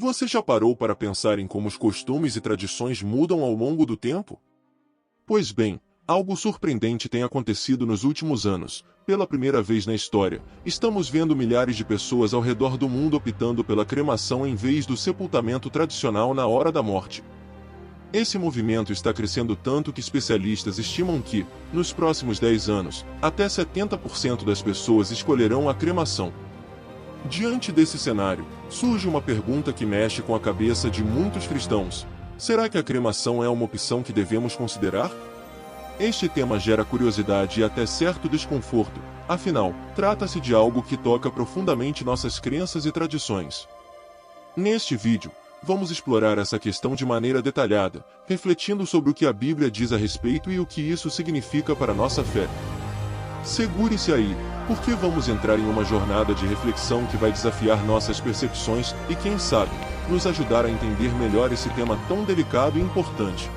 Você já parou para pensar em como os costumes e tradições mudam ao longo do tempo? Pois bem, algo surpreendente tem acontecido nos últimos anos. Pela primeira vez na história, estamos vendo milhares de pessoas ao redor do mundo optando pela cremação em vez do sepultamento tradicional na hora da morte. Esse movimento está crescendo tanto que especialistas estimam que, nos próximos 10 anos, até 70% das pessoas escolherão a cremação. Diante desse cenário, surge uma pergunta que mexe com a cabeça de muitos cristãos. Será que a cremação é uma opção que devemos considerar? Este tema gera curiosidade e até certo desconforto, afinal, trata-se de algo que toca profundamente nossas crenças e tradições. Neste vídeo, vamos explorar essa questão de maneira detalhada, refletindo sobre o que a Bíblia diz a respeito e o que isso significa para nossa fé. Segure-se aí, porque vamos entrar em uma jornada de reflexão que vai desafiar nossas percepções e, quem sabe, nos ajudar a entender melhor esse tema tão delicado e importante.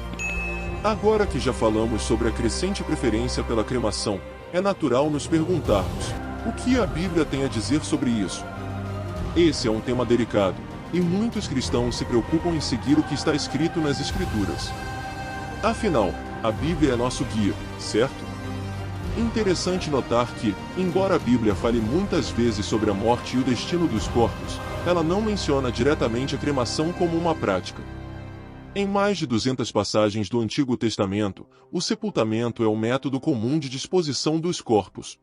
Agora que já falamos sobre a crescente preferência pela cremação, é natural nos perguntarmos: o que a Bíblia tem a dizer sobre isso? Esse é um tema delicado, e muitos cristãos se preocupam em seguir o que está escrito nas Escrituras. Afinal, a Bíblia é nosso guia, certo? Interessante notar que, embora a Bíblia fale muitas vezes sobre a morte e o destino dos corpos, ela não menciona diretamente a cremação como uma prática. Em mais de 200 passagens do Antigo Testamento, o sepultamento é o método comum de disposição dos corpos.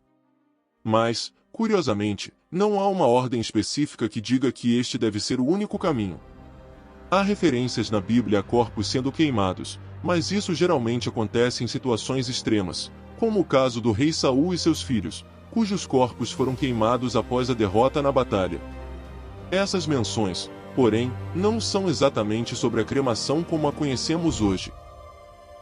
Mas, curiosamente, não há uma ordem específica que diga que este deve ser o único caminho. Há referências na Bíblia a corpos sendo queimados, mas isso geralmente acontece em situações extremas, como o caso do rei Saul e seus filhos, cujos corpos foram queimados após a derrota na batalha. Essas menções, porém, não são exatamente sobre a cremação como a conhecemos hoje.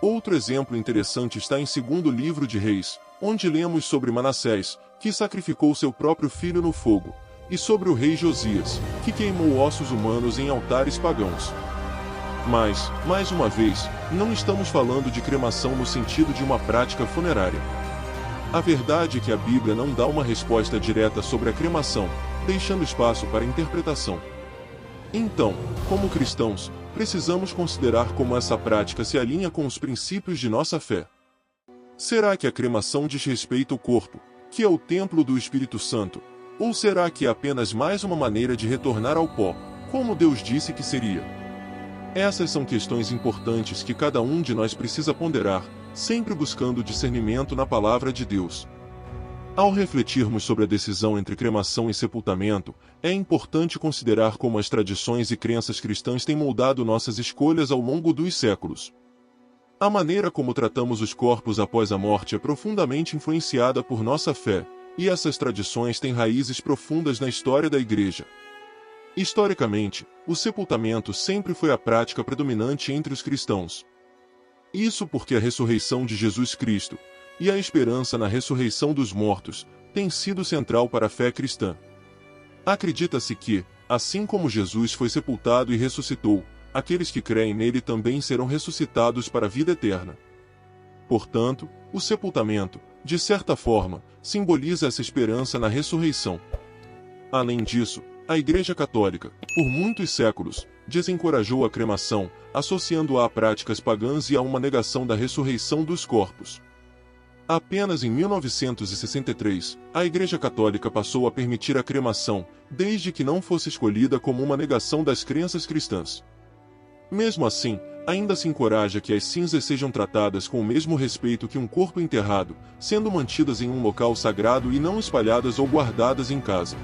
Outro exemplo interessante está em 2º livro de Reis, onde lemos sobre Manassés, que sacrificou seu próprio filho no fogo, e sobre o rei Josias, que queimou ossos humanos em altares pagãos. Mas, mais uma vez, não estamos falando de cremação no sentido de uma prática funerária. A verdade é que a Bíblia não dá uma resposta direta sobre a cremação, deixando espaço para interpretação. Então, como cristãos, precisamos considerar como essa prática se alinha com os princípios de nossa fé. Será que a cremação diz respeito ao corpo, que é o templo do Espírito Santo, ou será que é apenas mais uma maneira de retornar ao pó, como Deus disse que seria? Essas são questões importantes que cada um de nós precisa ponderar, sempre buscando discernimento na palavra de Deus. Ao refletirmos sobre a decisão entre cremação e sepultamento, é importante considerar como as tradições e crenças cristãs têm moldado nossas escolhas ao longo dos séculos. A maneira como tratamos os corpos após a morte é profundamente influenciada por nossa fé, e essas tradições têm raízes profundas na história da Igreja. Historicamente, o sepultamento sempre foi a prática predominante entre os cristãos. Isso porque a ressurreição de Jesus Cristo, e a esperança na ressurreição dos mortos, tem sido central para a fé cristã. Acredita-se que, assim como Jesus foi sepultado e ressuscitou, aqueles que creem nele também serão ressuscitados para a vida eterna. Portanto, o sepultamento, de certa forma, simboliza essa esperança na ressurreição. Além disso, a Igreja Católica, por muitos séculos, desencorajou a cremação, associando-a a práticas pagãs e a uma negação da ressurreição dos corpos. Apenas em 1963, a Igreja Católica passou a permitir a cremação, desde que não fosse escolhida como uma negação das crenças cristãs. Mesmo assim, ainda se encoraja que as cinzas sejam tratadas com o mesmo respeito que um corpo enterrado, sendo mantidas em um local sagrado e não espalhadas ou guardadas em casa.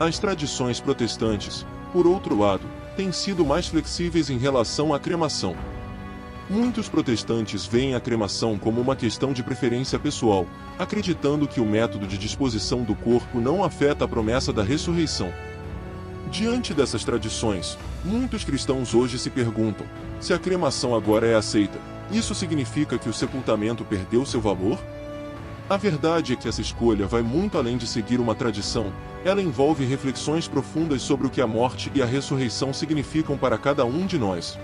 As tradições protestantes, por outro lado, têm sido mais flexíveis em relação à cremação. Muitos protestantes veem a cremação como uma questão de preferência pessoal, acreditando que o método de disposição do corpo não afeta a promessa da ressurreição. Diante dessas tradições, muitos cristãos hoje se perguntam: se a cremação agora é aceita, isso significa que o sepultamento perdeu seu valor? A verdade é que essa escolha vai muito além de seguir uma tradição, ela envolve reflexões profundas sobre o que a morte e a ressurreição significam para cada um de nós.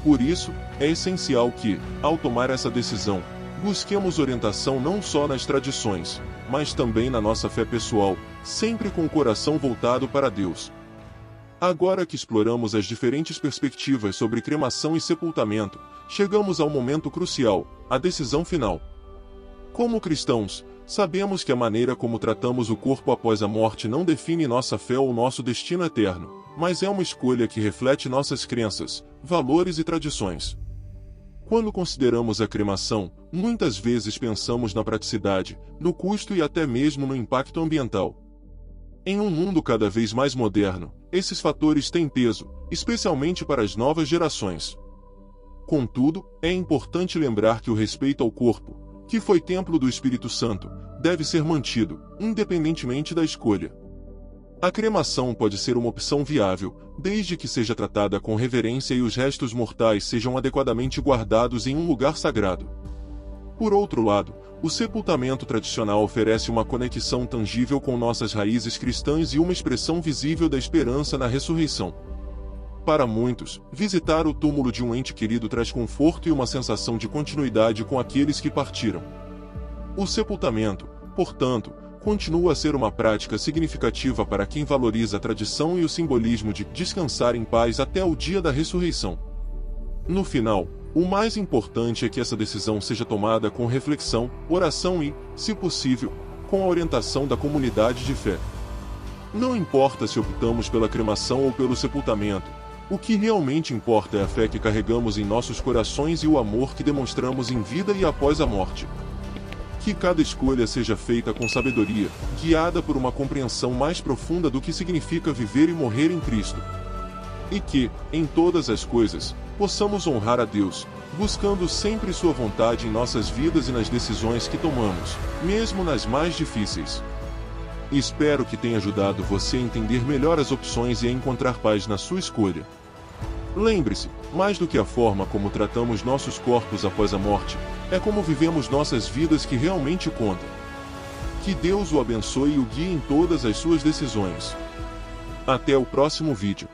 Por isso, é essencial que, ao tomar essa decisão, busquemos orientação não só nas tradições, mas também na nossa fé pessoal, sempre com o coração voltado para Deus. Agora que exploramos as diferentes perspectivas sobre cremação e sepultamento, chegamos ao momento crucial, a decisão final. Como cristãos, sabemos que a maneira como tratamos o corpo após a morte não define nossa fé ou nosso destino eterno, mas é uma escolha que reflete nossas crenças, valores e tradições. Quando consideramos a cremação, muitas vezes pensamos na praticidade, no custo e até mesmo no impacto ambiental. Em um mundo cada vez mais moderno, esses fatores têm peso, especialmente para as novas gerações. Contudo, é importante lembrar que o respeito ao corpo, que foi templo do Espírito Santo, deve ser mantido, independentemente da escolha. A cremação pode ser uma opção viável, desde que seja tratada com reverência e os restos mortais sejam adequadamente guardados em um lugar sagrado. Por outro lado, o sepultamento tradicional oferece uma conexão tangível com nossas raízes cristãs e uma expressão visível da esperança na ressurreição. Para muitos, visitar o túmulo de um ente querido traz conforto e uma sensação de continuidade com aqueles que partiram. O sepultamento, portanto, continua a ser uma prática significativa para quem valoriza a tradição e o simbolismo de descansar em paz até o dia da ressurreição. No final, o mais importante é que essa decisão seja tomada com reflexão, oração e, se possível, com a orientação da comunidade de fé. Não importa se optamos pela cremação ou pelo sepultamento, o que realmente importa é a fé que carregamos em nossos corações e o amor que demonstramos em vida e após a morte. Que cada escolha seja feita com sabedoria, guiada por uma compreensão mais profunda do que significa viver e morrer em Cristo. E que, em todas as coisas, possamos honrar a Deus, buscando sempre sua vontade em nossas vidas e nas decisões que tomamos, mesmo nas mais difíceis. Espero que tenha ajudado você a entender melhor as opções e a encontrar paz na sua escolha. Lembre-se, mais do que a forma como tratamos nossos corpos após a morte, é como vivemos nossas vidas que realmente conta. Que Deus o abençoe e o guie em todas as suas decisões. Até o próximo vídeo.